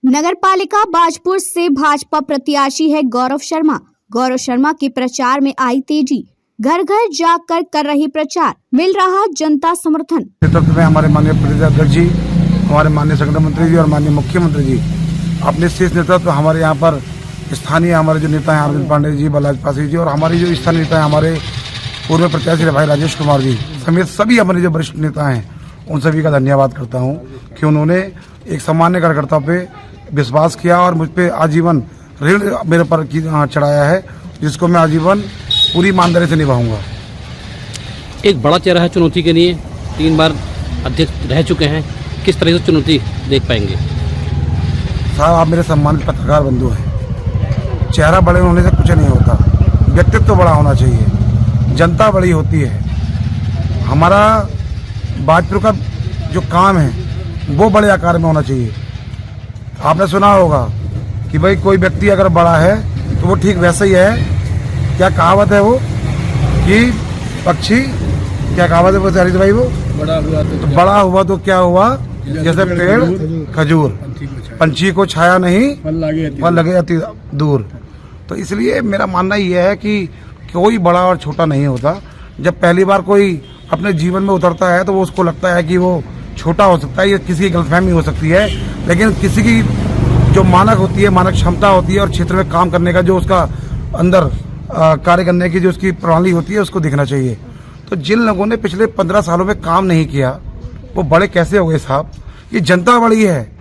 नगर पालिका बाजपुर से भाजपा प्रत्याशी है गौरव शर्मा। गौरव शर्मा के प्रचार में आई तेजी, घर घर जाकर कर रही प्रचार, मिल रहा जनता समर्थन। नेतृत्व में हमारे माननीय प्रदेश अध्यक्ष जी, हमारे माननीय संगठन मंत्री जी और माननीय मुख्यमंत्री जी अपने शीर्ष नेतृत्व हमारे यहाँ पर स्थानीय हमारे जो नेता हैं अरविंद पांडे जी, बलराज पासी जी और हमारी जो स्थानीय नेता हैं हमारे पूर्व प्रत्याशी भाई राजेश कुमार जी समेत सभी हमारे जो वरिष्ठ नेता हैं उन सभी का धन्यवाद करता हूं कि उन्होंने एक सामान्य कार्यकर्ता पे विश्वास किया और मुझ पे आजीवन ऋण मेरे पर चढ़ाया है, जिसको मैं आजीवन पूरी ईमानदारी से निभाऊंगा। एक बड़ा चेहरा है चुनौती के लिए, 3 बार अध्यक्ष रह चुके हैं, किस तरह से चुनौती देख पाएंगे? साहब, आप मेरे सम्मानित पत्रकार बंधु हैं। चेहरा बड़े होने से कुछ नहीं होता, व्यक्तित्व बड़ा होना चाहिए, जनता बड़ी होती है। हमारा बाजपुर का जो काम है वो बड़े आकार में होना चाहिए। आपने सुना होगा कि भाई कोई व्यक्ति अगर बड़ा है तो वो ठीक वैसा ही है। क्या कहावत है वो कि पक्षी, क्या कहावत है वो हरीश भाई, वो बड़ा हुआ तो क्या हुआ, जैसे पेड़ खजूर, पंछी को छाया नहीं फल लगे अति दूर। तो इसलिए मेरा मानना यह है कि कोई बड़ा और छोटा नहीं होता। जब पहली बार कोई अपने जीवन में उतरता है तो वो उसको लगता है कि वो छोटा हो सकता है, ये किसी की गलतफहमी हो सकती है, लेकिन किसी की जो मानक होती है, मानक क्षमता होती है और क्षेत्र में काम करने का जो उसका अंदर कार्य करने की जो उसकी प्रणाली होती है उसको दिखना चाहिए। तो जिन लोगों ने पिछले 15 सालों में काम नहीं किया वो बड़े कैसे हो गए साहब? ये जनता बड़ी है,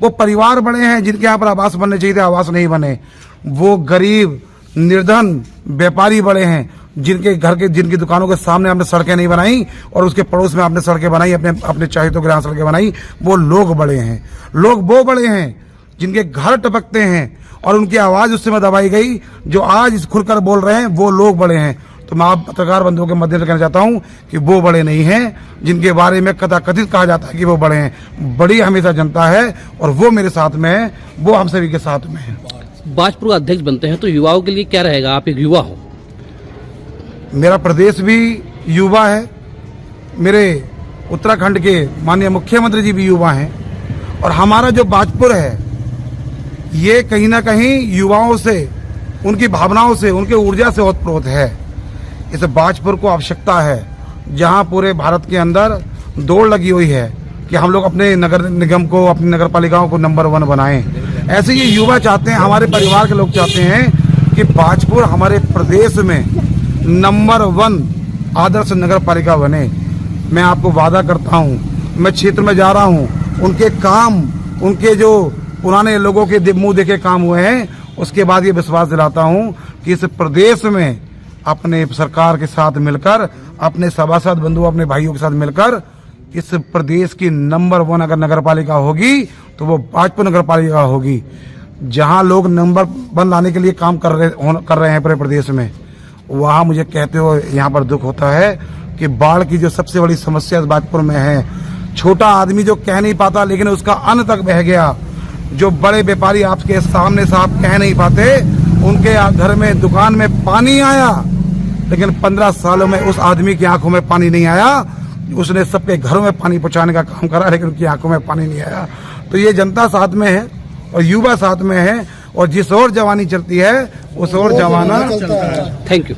वो परिवार बड़े हैं जिनके यहाँ पर आवास बनने चाहिए थे, आवास नहीं बने। वो गरीब निर्धन व्यापारी बड़े हैं जिनके घर के जिनकी दुकानों के सामने आपने सड़कें नहीं बनाई और उसके पड़ोस में आपने सड़कें बनाई, अपने चाहतों के यहाँ सड़कें बनाई। वो लोग बड़े हैं, लोग वो बड़े हैं जिनके घर टपकते हैं और उनकी आवाज उस समय दबाई गई, जो आज खुलकर बोल रहे हैं वो लोग बड़े हैं। तो मैं आप पत्रकार बंधुओं के माध्यम से कहना चाहता हूं कि वो बड़े नहीं हैं जिनके बारे में कथाकथित कहा जाता है कि वो बड़े हैं। बड़ी हमेशा जनता है और वो मेरे साथ में है, वो हम सभी के साथ में है। बाजपुर का अध्यक्ष बनते हैं तो युवाओं के लिए क्या रहेगा? आप एक युवा हो, मेरा प्रदेश भी युवा है, मेरे उत्तराखंड के माननीय मुख्यमंत्री जी भी युवा हैं और हमारा जो बाजपुर है ये कहीं ना कहीं युवाओं से, उनकी भावनाओं से, उनके ऊर्जा से ओतप्रोत है। इस बाजपुर को आवश्यकता है, जहां पूरे भारत के अंदर दौड़ लगी हुई है कि हम लोग अपने नगर निगम को, अपनी नगर पालिकाओं को नंबर 1 बनाएं। ऐसे ये युवा चाहते हैं, हमारे परिवार के लोग चाहते हैं कि बाजपुर हमारे प्रदेश में नंबर 1 आदर्श नगर पालिका बने। मैं आपको वादा करता हूं, मैं क्षेत्र में जा रहा हूं, उनके काम, उनके जो पुराने लोगों के मुंह देखे काम हुए हैं, उसके बाद ये विश्वास दिलाता हूं कि इस प्रदेश में अपने सरकार के साथ मिलकर, अपने सभासद बंधु, अपने भाइयों के साथ मिलकर इस प्रदेश की नंबर 1 अगर नगर पालिका होगी तो वो बाजपुर नगर पालिका होगी, जहां लोग नंबर 1 लाने के लिए काम कर रहे हैं पूरे प्रदेश में। वहां मुझे कहते हुए यहाँ पर दुख होता है कि बाढ़ की जो सबसे बड़ी समस्या इस बाजपुर में है, छोटा आदमी जो कह नहीं पाता लेकिन उसका अन्न तक बह गया, जो बड़े व्यापारी आपके सामने से आप कह नहीं पाते, उनके घर में दुकान में पानी आया लेकिन 15 सालों में उस आदमी की आंखों में पानी नहीं आया। उसने सबके घरों में पानी पहुंचाने का काम करा लेकिन उनकी आंखों में पानी नहीं आया। तो ये जनता साथ में है और युवा साथ में है और जिस ओर जवानी चलती है उस ओर जमाना चलता है। Thank you.